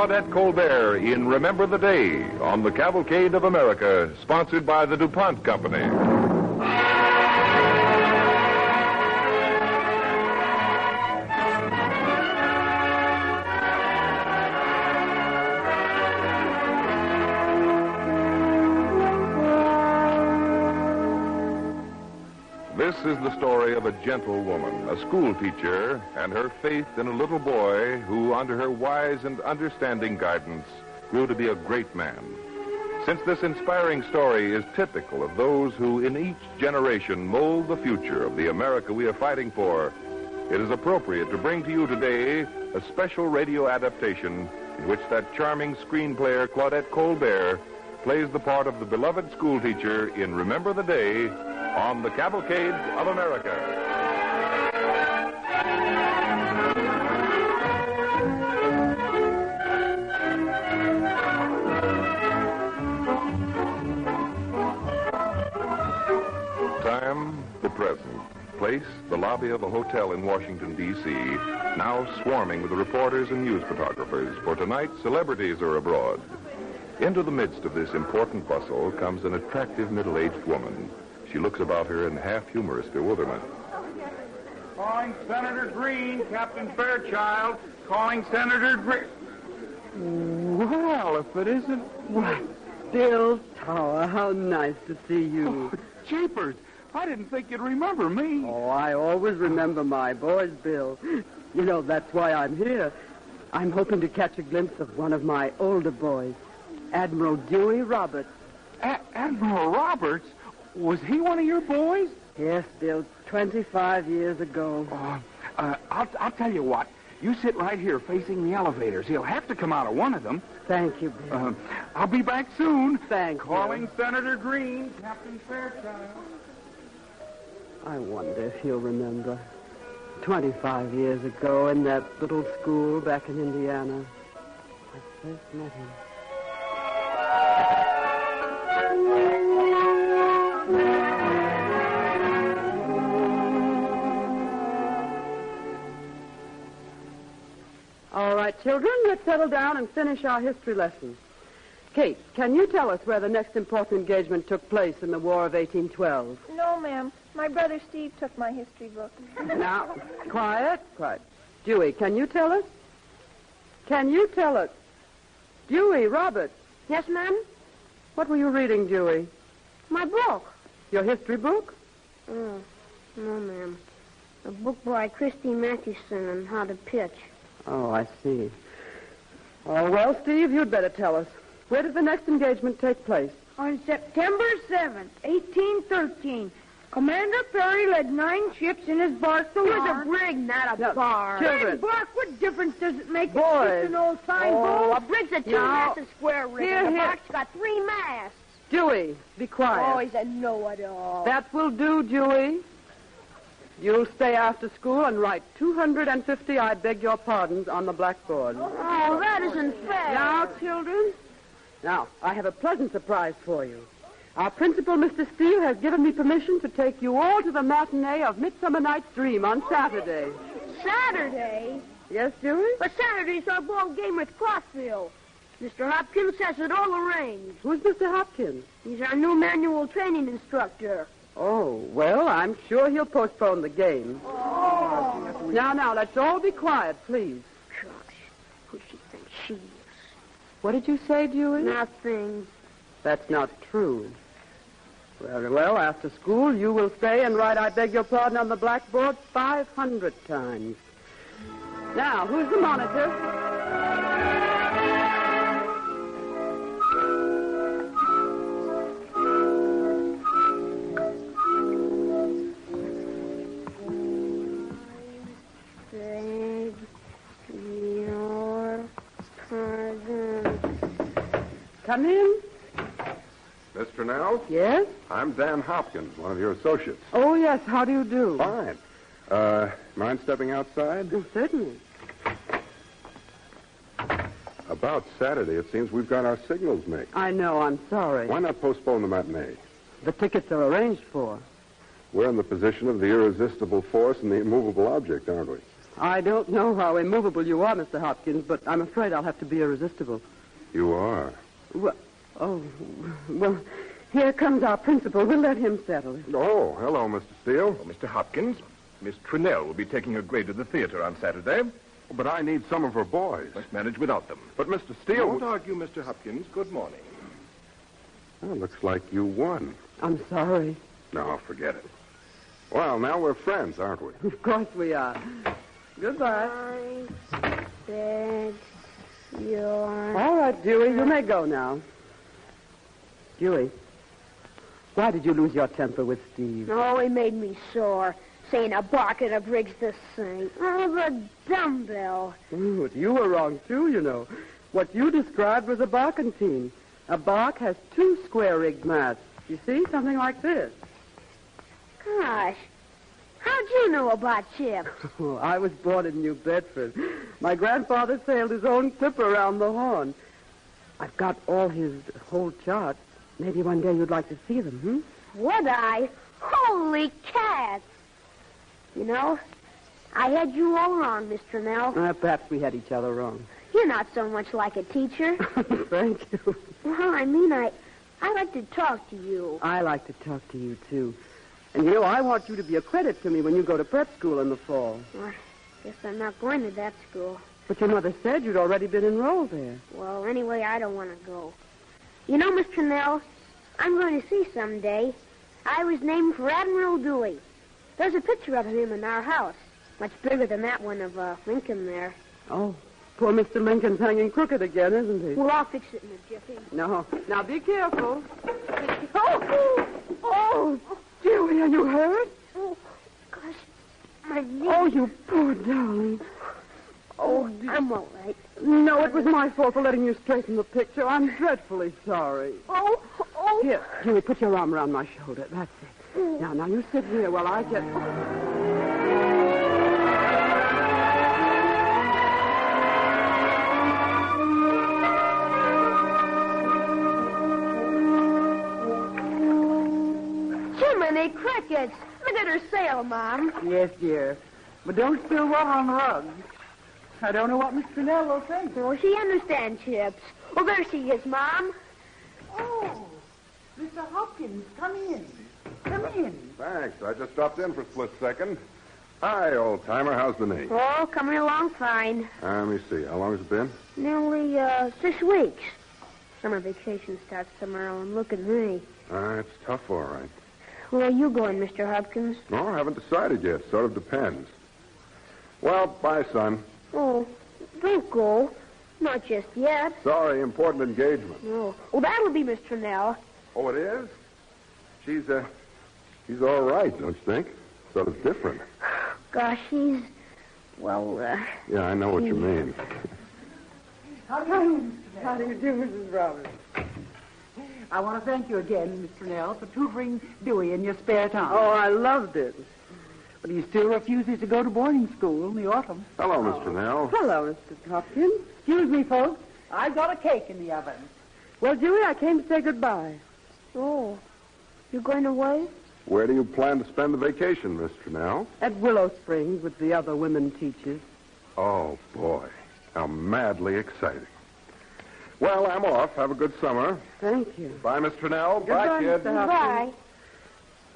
Claudette Colbert in Remember the Day on the Cavalcade of America, sponsored by the DuPont Company. This is the story of a gentle woman, a school teacher, and her faith in a little boy who, under her wise and understanding guidance, grew to be a great man. Since this inspiring story is typical of those who, in each generation, mold the future of the America we are fighting for, it is appropriate to bring to you today a special radio adaptation in which that charming screen player, Claudette Colbert, plays the part of the beloved schoolteacher in Remember the Day on the Cavalcade of America. Time, the present. Place, the lobby of a hotel in Washington, D.C., now swarming with the reporters and news photographers, for tonight celebrities are abroad. Into the midst of this important bustle comes an attractive middle-aged woman. She looks about her in half-humorous bewilderment. Calling Senator Green, Captain Fairchild. Calling Senator Green. Well, if it isn't... Why, Bill Tower, how nice to see you. Oh, jeepers, I didn't think you'd remember me. Oh, I always remember my boys, Bill. You know, that's why I'm here. I'm hoping to catch a glimpse of one of my older boys, Admiral Dewey Roberts. Admiral Roberts? Was he one of your boys? Yes, Bill, 25 years ago. I'll tell you what. You sit right here facing the elevators. He'll have to come out of one of them. Thank you, Bill. I'll be back soon. Thank you. Calling Senator Green, Captain Fairchild. I wonder if he'll remember. 25 years ago in that little school back in Indiana, I first met him. All right, children, let's settle down and finish our history lesson. Kate, can you tell us where the next important engagement took place in the War of 1812? No, ma'am. My brother Steve took my history book. Now, quiet. Dewey, can you tell us? Dewey, Robert. Yes, ma'am? What were you reading, Dewey? My book. Your history book? Oh, no, ma'am. A book by Christy Mathewson on how to pitch. Oh, I see. Oh, well, Steve, you'd better tell us. Where did the next engagement take place? On September 7th, 1813, Commander Perry led 9 ships in his bark to It was a brig, not a bar. Children. Bark, what difference does it make? Boys. It's just an old signboard. A brig's a 2-masted square rig. Here, The here. bark's got 3 masts. Dewey, be quiet. Oh, he's a know-it-all. That will do, Dewey. You'll stay after school and write 250 I beg your pardons on the blackboard. Oh, that isn't fair. Now, children. Now, I have a pleasant surprise for you. Our principal, Mr. Steele, has given me permission to take you all to the matinee of Midsummer Night's Dream on Saturday. Saturday? Yes, Dewey? But Saturday's our ball game with Crossville. Mr. Hopkins has it all arranged. Who's Mr. Hopkins? He's our new manual training instructor. Oh, well, I'm sure he'll postpone the game. Oh. Now, let's all be quiet, please. Gosh, who she thinks she is? What did you say, Dewey? Nothing. That's not true. Very well, after school, you will stay and write I beg your pardon on the blackboard 500 times. Now, who's the monitor? Come in. Miss Trunell? Yes? I'm Dan Hopkins, one of your associates. Oh, yes. How do you do? Fine. Mind stepping outside? Oh, certainly. About Saturday, it seems we've got our signals mixed. I know. I'm sorry. Why not postpone the matinee? The tickets are arranged for. We're in the position of the irresistible force and the immovable object, aren't we? I don't know how immovable you are, Mr. Hopkins, but I'm afraid I'll have to be irresistible. You are. Well, here comes our principal. We'll let him settle it. Oh, hello, Mr. Steele. Oh, Mr. Hopkins, Miss Trinnell will be taking her grade to the theater on Saturday. But I need some of her boys. Must manage without them. But, Mr. Steele... Don't argue, Mr. Hopkins. Good morning. Oh, looks like you won. I'm sorry. No, forget it. Well, now we're friends, aren't we? Of course we are. Goodbye. I said you're... All right, Dewey, you may go now. Dewey, why did you lose your temper with Steve? Oh, he made me sore. Saying a bark and a brig's the same. Oh, the dumbbell. But you were wrong, too, you know. What you described was a barkentine. A bark has 2 square-rigged masts. You see, something like this. Gosh, how'd you know about Chip? Oh, I was born in New Bedford. My grandfather sailed his own clipper around the Horn. I've got all his whole chart. Maybe one day you'd like to see them, Would I? Holy cats! You know, I had you all wrong, Miss Trinnell. Perhaps we had each other wrong. You're not so much like a teacher. Thank you. Well, I mean, I like to talk to you. I like to talk to you, too. And, you know, I want you to be a credit to me when you go to prep school in the fall. Well, guess I'm not going to that school. But your mother said you'd already been enrolled there. Well, anyway, I don't want to go. You know, Miss Trinnell, I'm going to see someday. I was named for Admiral Dewey. There's a picture of him in our house. Much bigger than that one of Lincoln there. Oh, poor Mr. Lincoln's hanging crooked again, isn't he? Well, I'll fix it in a jiffy. No. Now, be careful. Oh, Dewey, are you hurt? Oh, gosh, my knee. Oh, you poor darling. Oh, I'm all right. No, it was my fault for letting you straighten the picture. I'm dreadfully sorry. Oh. Here, Dewey, put your arm around my shoulder. That's it. Now, you sit here while I get... Jiminy crickets! Look at her sail, Mom. Yes, dear. But don't spill water on the rug. I don't know what Miss Trinnell will think. Oh, she understands Chips. Oh, there she is, Mom. Oh, Mr. Hopkins, come in. Come in. Thanks. I just stopped in for a split second. Hi, old-timer. How's the knee? Oh, coming along fine. Let me see. How long has it been? Nearly 6 weeks. Summer vacation starts tomorrow, and look at me. It's tough, all right. Where are you going, Mr. Hopkins? No, I haven't decided yet. Sort of depends. Well, bye, son. Oh, don't go. Not just yet. Sorry, important engagement. No. Oh, that'll be Miss Trinnell. Oh, it is? She's all right, don't you think? Sort of different. Gosh, she's... Well, Yeah, I know what you mean. How do you do, Mrs. Roberts? I want to thank you again, Miss Trinnell, for tutoring Dewey in your spare time. Oh, I loved it. But he still refuses to go to boarding school in the autumn. Hello, Miss Trinnell. Hello, Mr. Hopkins. Excuse me, folks. I've got a cake in the oven. Well, Dewey, I came to say goodbye. Oh, you going away? Where do you plan to spend the vacation, Miss Trinnell? At Willow Springs with the other women teachers. Oh, boy. How madly exciting. Well, I'm off. Have a good summer. Thank you. Bye, Miss Trinnell. Goodbye, Bye, kid. Mr. Hopkins. Bye.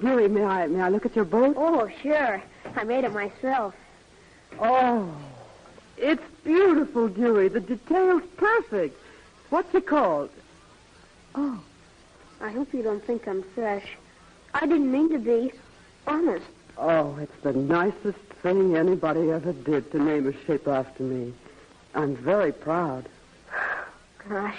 Dewey, may I look at your boat? Oh, sure. I made it myself. Oh, it's beautiful, Dewey. The detail's perfect. What's it called? Oh, I hope you don't think I'm fresh. I didn't mean to be. Honest. oh, it's the nicest thing anybody ever did to name a ship after me. I'm very proud. Gosh.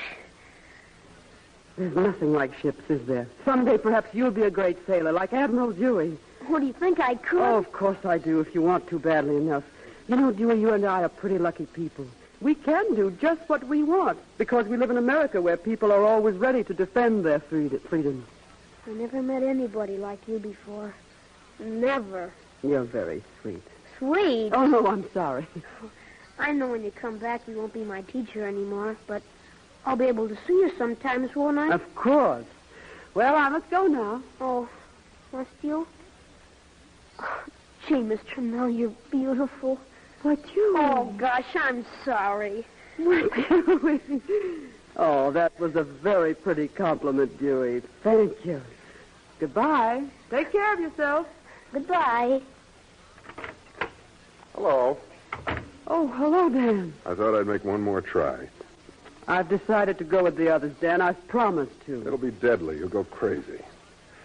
There's nothing like ships, is there? Someday perhaps you'll be a great sailor, like Admiral Dewey. What, do you think I could? Oh, of course I do, if you want to badly enough. You know, Dewey, you and I are pretty lucky people. We can do just what we want, because we live in America where people are always ready to defend their freedom. I never met anybody like you before. Never. You're very sweet. Sweet. Oh, no, I'm sorry. I know when you come back you won't be my teacher anymore, but I'll be able to see you sometimes, won't I? Of course. Well, I must go now. Oh, must you? Oh, gee, Miss Trinnell, you're beautiful. But you... Oh, gosh, I'm sorry. Oh, that was a very pretty compliment, Dewey. Thank you. Goodbye. Take care of yourself. Goodbye. Hello. Oh, hello, Dan. I thought I'd make one more try. I've decided to go with the others, Dan. I've promised to. It'll be deadly. You'll go crazy.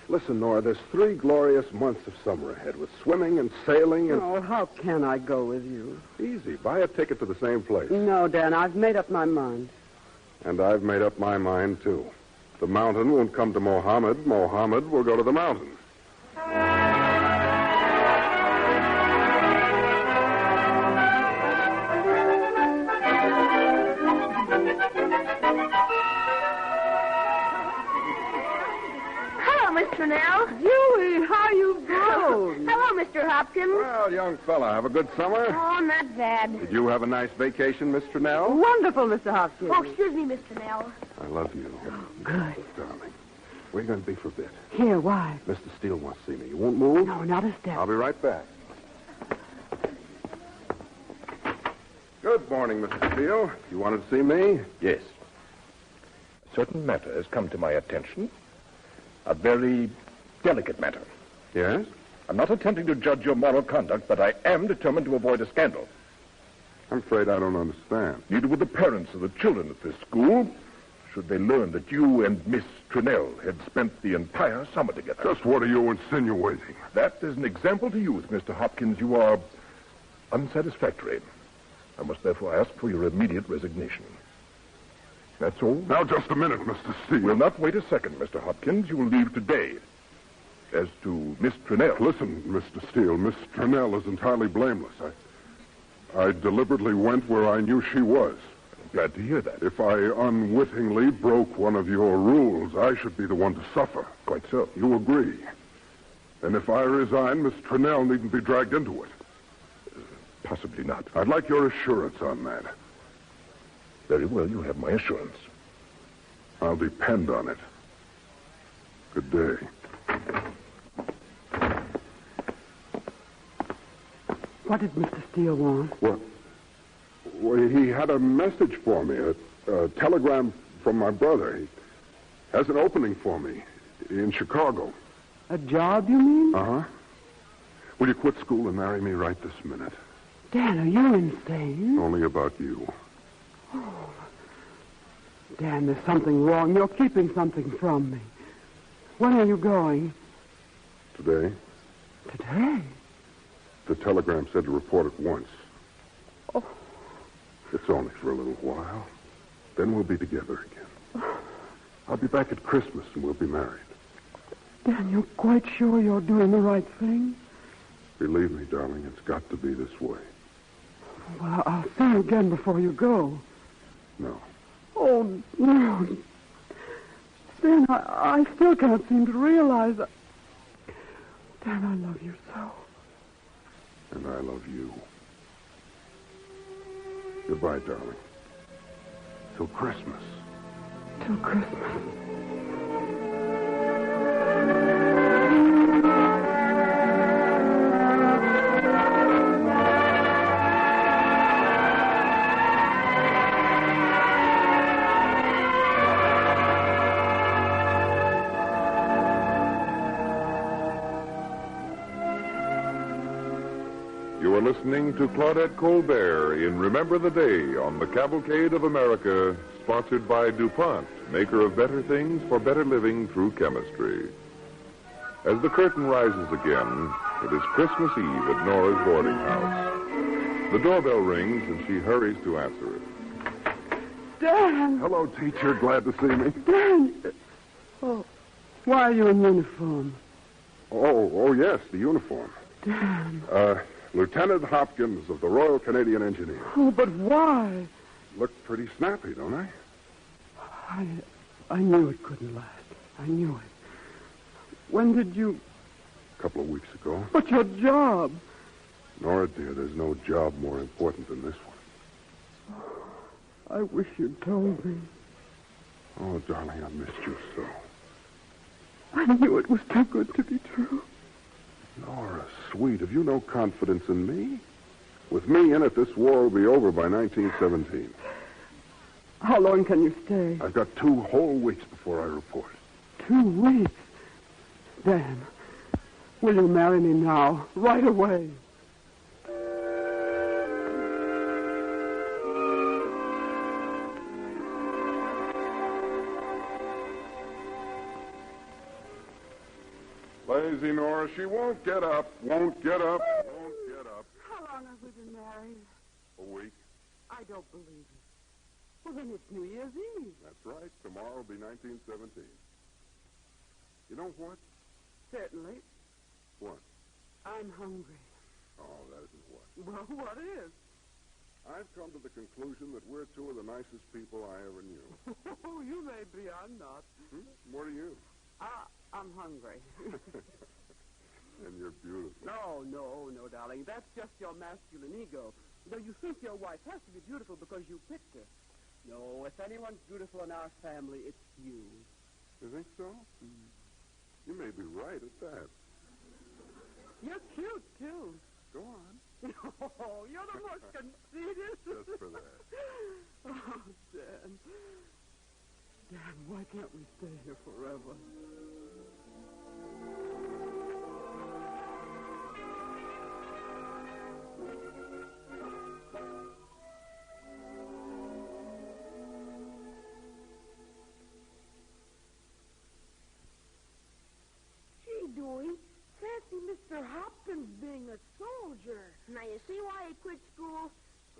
Listen, Nora, there's 3 glorious months of summer ahead with swimming and sailing and... Oh, how can I go with you? Easy. Buy a ticket to the same place. No, Dan, I've made up my mind. And I've made up my mind, too. The mountain won't come to Mohammed. Mohammed will go to the mountain. Mr. Nell. Dewey, how you grown? Hello, Mr. Hopkins. Well, young fella, have a good summer? Oh, not bad. Did you have a nice vacation, Mr. Nell? Wonderful, Mr. Hopkins. Oh, excuse me, Mr. Nell. I love you. Good. Darling. Where are you going to be for a bit? Here, why? Mr. Steele wants to see me. You won't move? No, not a step. I'll be right back. Good morning, Mr. Steele. You wanted to see me? Yes. A certain matter has come to my attention. A very delicate matter. Yes? I'm not attempting to judge your moral conduct, but I am determined to avoid a scandal. I'm afraid I don't understand. Neither would the parents of the children at this school, should they learn that you and Miss Trinnell had spent the entire summer together. Just what are you insinuating? That is an example to use, Mr. Hopkins. You are unsatisfactory. I must therefore ask for your immediate resignation. That's all. Now, just a minute, Mr. Steele. We'll not wait a second, Mr. Hopkins. You will leave today. As to Miss Trinnell... Listen, Mr. Steele, Miss Trinnell is entirely blameless. I deliberately went where I knew she was. I'm glad to hear that. If I unwittingly broke one of your rules, I should be the one to suffer. Quite so. You agree? And if I resign, Miss Trinnell needn't be dragged into it. Possibly not. I'd like your assurance on that. Very well, you have my assurance. I'll depend on it. Good day. What did Mr. Steele want? Well, he had a message for me, a telegram from my brother. He has an opening for me in Chicago. A job, you mean? Uh-huh. Will you quit school and marry me right this minute? Dan, are you insane? Only about you. Oh. Dan, there's something wrong. You're keeping something from me. When are you going? Today. Today? The telegram said to report at once. Oh. It's only for a little while. Then we'll be together again. I'll be back at Christmas and we'll be married. Dan, you're quite sure you're doing the right thing? Believe me, darling, it's got to be this way. Well, I'll see you again before you go. No. Oh, no. Dan, I still can't seem to realize that. Dan, I love you so. And I love you. Goodbye, darling. Till Christmas. Till Christmas. You are listening to Claudette Colbert in Remember the Day on the Cavalcade of America, sponsored by DuPont, maker of better things for better living through chemistry. As the curtain rises again, it is Christmas Eve at Nora's boarding house. The doorbell rings and she hurries to answer it. Dan! Hello, teacher. Glad to see me. Dan! Oh, why are you in uniform? Oh, yes, the uniform. Dan. Lieutenant Hopkins of the Royal Canadian Engineers. Oh, but why? Look pretty snappy, don't I? I knew it couldn't last. I knew it. When did you... A couple of weeks ago. But your job... Nora, dear, there's no job more important than this one. I wish you'd told me. Oh, darling, I missed you so. I knew it was too good to be true. Nora, sweet, have you no confidence in me? With me in it, this war will be over by 1917. How long can you stay? I've got 2 whole weeks before I report. 2 weeks? Dan, will you marry me now, right away? Lazy Nora, she won't get up. Won't get up. How long have we been married? A week. I don't believe it. Well, then it's New Year's Eve. That's right. Tomorrow will be 1917. You know what? Certainly. What? I'm hungry. Oh, that isn't what. Well, what is? I've come to the conclusion that we're 2 of the nicest people I ever knew. Oh, you may be. I'm not. What are you? I'm hungry. And you're beautiful. No, darling. That's just your masculine ego. Though you think your wife has to be beautiful because you picked her. No, if anyone's beautiful in our family, it's you. You think so? You may be right at that. You're cute, too. Go on. Oh, you're the most conceited. Just for that. Oh, Dan. Dan, why can't we stay here forever? Gee, Dewey, fancy Mr. Hopkins being a soldier. Now, you see why he quit school?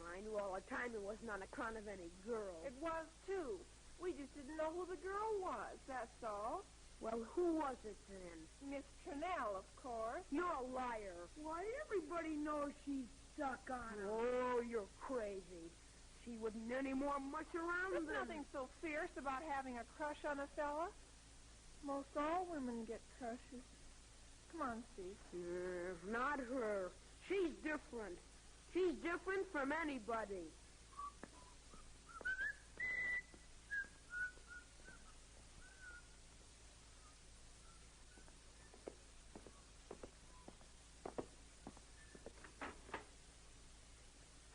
I knew all the time it wasn't on account of any girl. It was, too. We just didn't know who the girl was, that's all. Well, who was it then? Miss Trinnell, of course. You're a liar. Why, everybody knows she's stuck on him. Oh, you're crazy. She wouldn't any more much around There's than... nothing so fierce about having a crush on a fella. Most all women get crushes. Come on, Steve. Not her. She's different. She's different from anybody.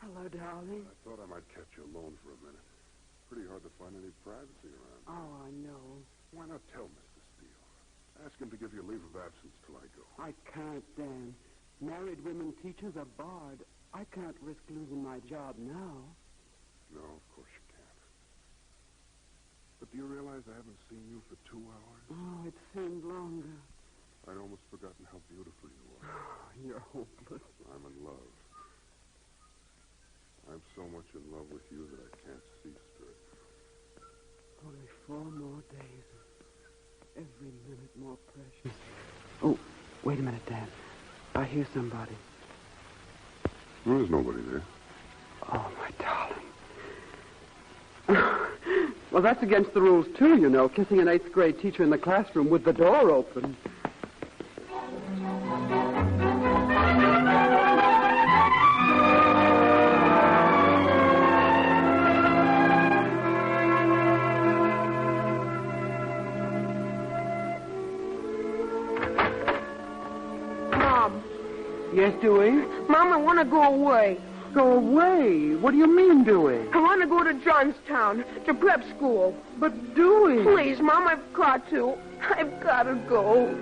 Hello, darling. I thought I might catch you alone for a minute. Pretty hard to find any privacy around. Oh, I know. Why not tell Mr. Steele? Ask him to give you a leave of absence till I go. I can't, Dan. Married women teachers are barred. I can't risk losing my job now. No, of course you can't. But do you realize I haven't seen you for 2 hours? Oh, it seemed longer. I'd almost forgotten how beautiful you are. You're hopeless. I'm in love. I'm so much in love with you that I can't see straight. Only 4 more days. Every minute more precious. Oh, wait a minute, Dan. I hear somebody. There is nobody there. Oh, my darling. Well, that's against the rules, too, you know, kissing an 8th grade teacher in the classroom with the door open. Yes, Dewey? Mom, I want to go away. Go away? What do you mean, Dewey? I want to go to Johnstown, to prep school. But, Dewey... Please, Mom, I've got to. I've got to go.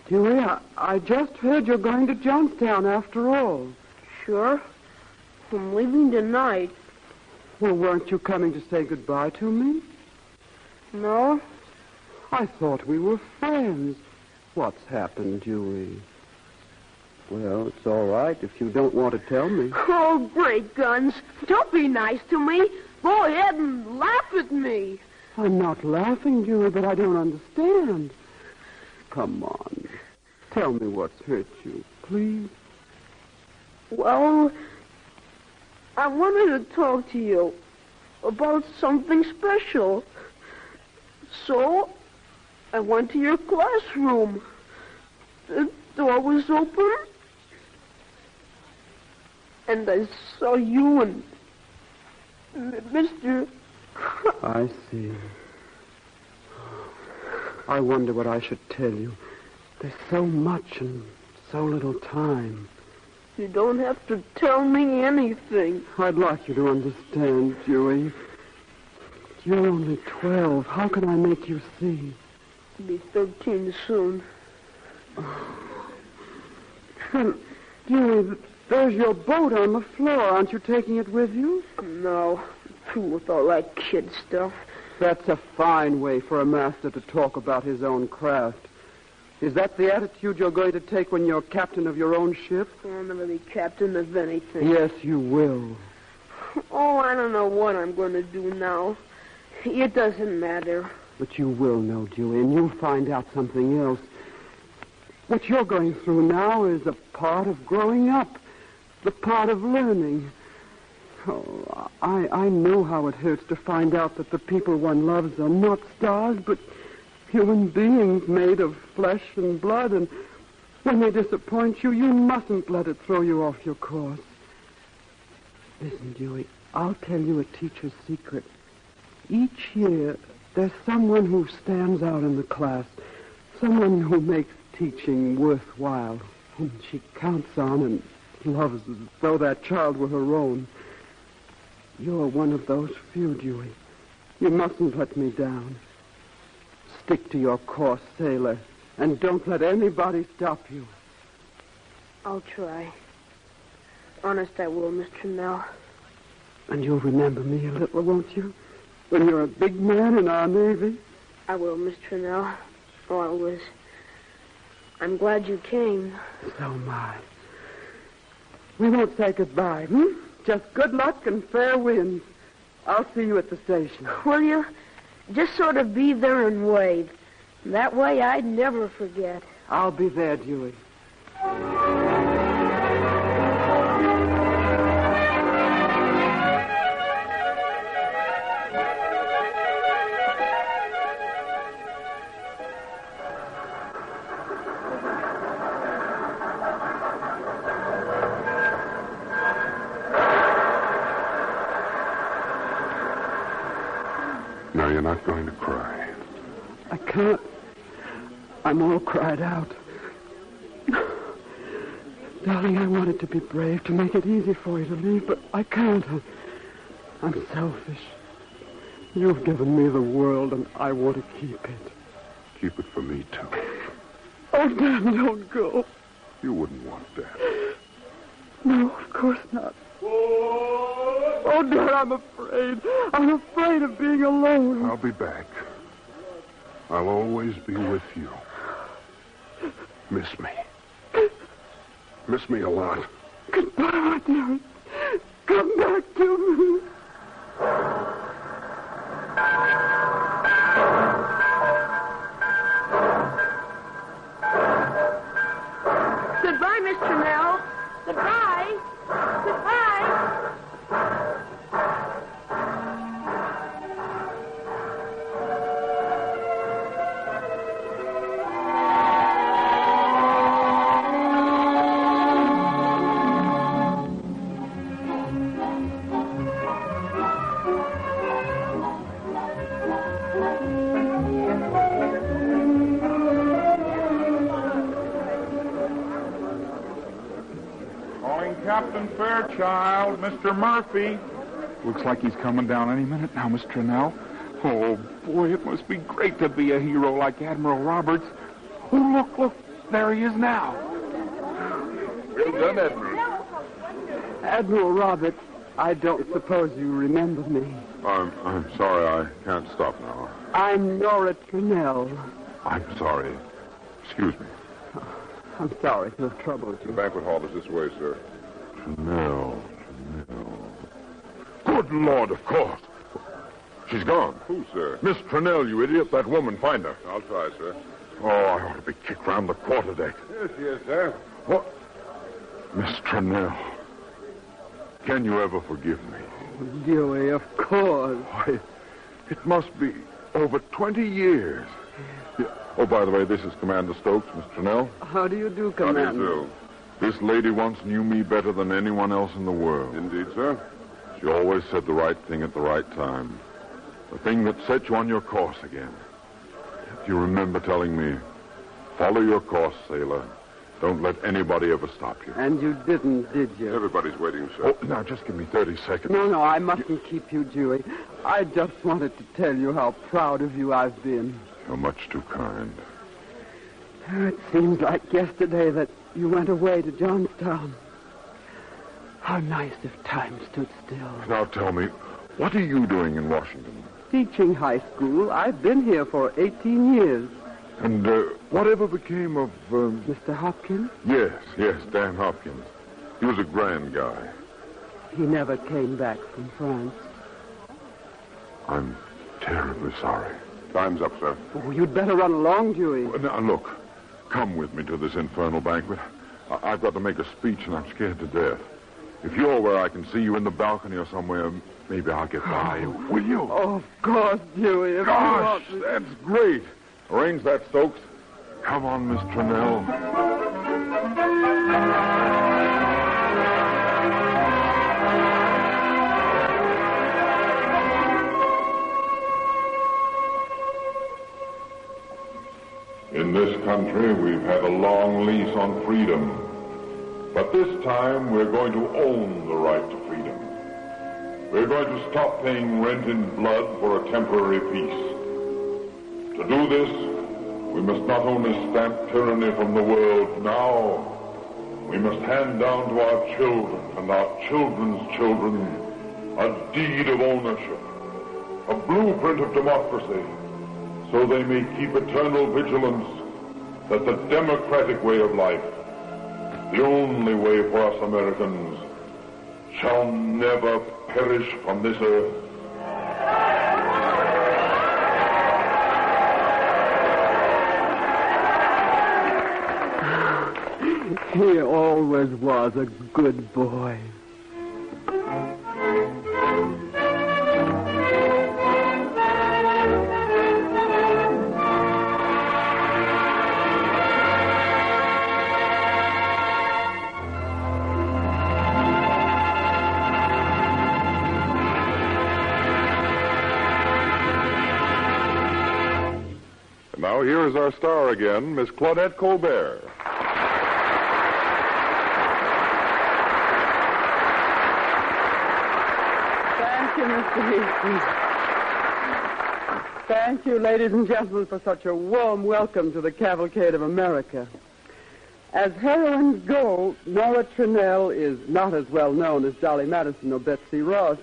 Dewey, I just heard you're going to Johnstown after all. Sure. I'm leaving tonight. Well, weren't you coming to say goodbye to me? No. I thought we were friends. What's happened, Dewey? Well, it's all right if you don't want to tell me. Oh, great guns. Don't be nice to me. Go ahead and laugh at me. I'm not laughing, Dewey, but I don't understand. Come on. Tell me what's hurt you, please. Well, I wanted to talk to you about something special. So, I went to your classroom. The door was open. And I saw you and Mr. I see. I wonder what I should tell you. There's so much and so little time. You don't have to tell me anything. I'd like you to understand, Dewey. You're only 12. How can I make you see? I'll be 13 soon. Well, Dewey, there's your boat on the floor. Aren't you taking it with you? No. Through with all that kid stuff. That's a fine way for a master to talk about his own craft. Is that the attitude you're going to take when you're captain of your own ship? I'll never be captain of anything. Yes, you will. Oh, I don't know what I'm going to do now. It doesn't matter. But you will know, Dewey, and you'll find out something else. What you're going through now is a part of growing up, the part of learning. Oh, I know how it hurts to find out that the people one loves are not stars, but human beings made of flesh and blood, and when they disappoint you, you mustn't let it throw you off your course. Listen, Dewey, I'll tell you a teacher's secret. Each year, there's someone who stands out in the class, someone who makes teaching worthwhile, whom she counts on and loves as though that child were her own. You're one of those few, Dewey. You mustn't let me down. Stick to your course, sailor, and don't let anybody stop you. I'll try. Honest, I will, Mr. Nell. And you'll remember me a little, won't you? When you're a big man in our Navy? I will, Mr. Nell. Always. I'm glad you came. So am I. We won't say goodbye, Just good luck and fair winds. I'll see you at the station. Will you? Just sort of be there and wave. That way I'd never forget. I'll be there, Dewey. Now, you're not going to cry. I can't. I'm all cried out. Darling, I wanted to be brave, to make it easy for you to leave, but I can't. I'm selfish. You've given me the world, and I want to keep it. Keep it for me, too. Oh, Dad, don't go. You wouldn't want that. No, of course not. Oh, Dad, I'm afraid. I'm afraid of being alone. I'll be back. I'll always be with you. Miss me. Miss me a lot. Goodbye, my dear. Come back to me. Goodbye, Mr. Nell. Goodbye. Goodbye. Captain Fairchild, Mr. Murphy. Looks like he's coming down any minute now, Mr. Nell. Oh, boy, it must be great to be a hero like Admiral Roberts. Oh, look, there he is now. Well done, Admiral. Admiral Roberts, I don't suppose you remember me. I'm sorry, I can't stop now. I'm Nora Trunell. I'm sorry. Excuse me. I'm sorry to have troubled you. The banquet hall is this way, sir. Trunell. Good Lord, of course. She's gone. Who, sir? Miss Trunell, you idiot. That woman. Find her. I'll try, sir. Oh, I ought to be kicked round the quarterdeck. Yes, she is, sir. What? Miss Trunell. Can you ever forgive me? Oh, Dewey, of course. Why, it must be over 20 years. Yeah. Oh, by the way, this is Commander Stokes, Miss Trunell. How do you do, Commander? How do you do? This lady once knew me better than anyone else in the world. Indeed, sir. She always said the right thing at the right time. The thing that set you on your course again. Do you remember telling me, follow your course, sailor. Don't let anybody ever stop you. And you didn't, did you? Everybody's waiting, sir. Oh, now, just give me 30 seconds. No, I mustn't keep you, Dewey. I just wanted to tell you how proud of you I've been. You're much too kind. It seems like yesterday that you went away to Johnstown. How nice if time stood still. Now tell me, what are you doing in Washington? Teaching high school. I've been here for 18 years. And whatever became of... Mr. Hopkins? Yes, Dan Hopkins. He was a grand guy. He never came back from France. I'm terribly sorry. Time's up, sir. Oh, you'd better run along, Dewey. Now, look, come with me to this infernal banquet. I've got to make a speech, and I'm scared to death. If you're where I can see you in the balcony or somewhere, maybe I'll get by. Will you? Oh, of course, Dewey. If Gosh, you want that's great. Arrange that, Stokes. Come on, Miss Trennell. In this country, we've had a long lease on freedom. But this time, we're going to own the right to freedom. We're going to stop paying rent in blood for a temporary peace. To do this, we must not only stamp tyranny from the world now, we must hand down to our children and our children's children a deed of ownership, a blueprint of democracy, so they may keep eternal vigilance that the democratic way of life, the only way for us Americans, shall never perish from this earth. He always was a good boy. Now, here is our star again, Miss Claudette Colbert. Thank you, Mr. Hastings. Thank you, ladies and gentlemen, for such a warm welcome to the Cavalcade of America. As heroines go, Nora Trennell is not as well known as Dolly Madison or Betsy Ross,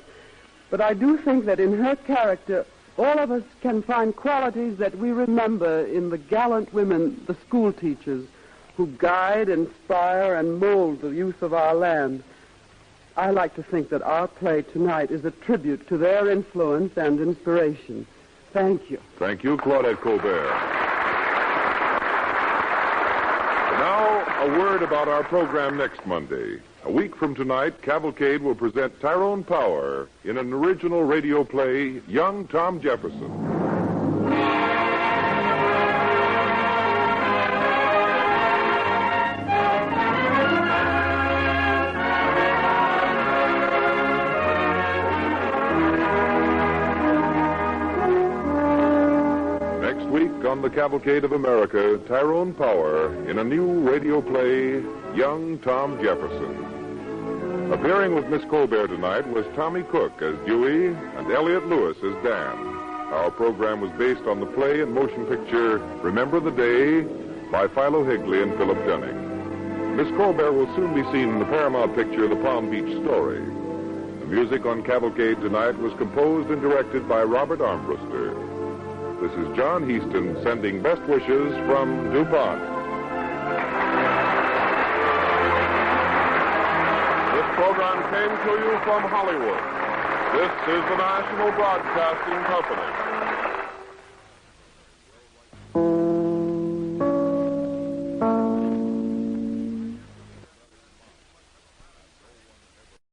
but I do think that in her character, all of us can find qualities that we remember in the gallant women, the school teachers, who guide, inspire, and mold the youth of our land. I like to think that our play tonight is a tribute to their influence and inspiration. Thank you. Thank you, Claudette Colbert. Now, a word about our program next Monday. A week from tonight, Cavalcade will present Tyrone Power in an original radio play, Young Tom Jefferson. Next week on the Cavalcade of America, Tyrone Power in a new radio play, Young Tom Jefferson. Appearing with Miss Colbert tonight was Tommy Cook as Dewey and Elliot Lewis as Dan. Our program was based on the play and motion picture Remember the Day by Philo Higley and Philip Dunning. Miss Colbert will soon be seen in the Paramount picture The Palm Beach Story. The music on Cavalcade tonight was composed and directed by Robert Armbruster. This is John Heaston sending best wishes from DuPont. Program came to you from Hollywood. This is the National Broadcasting Company.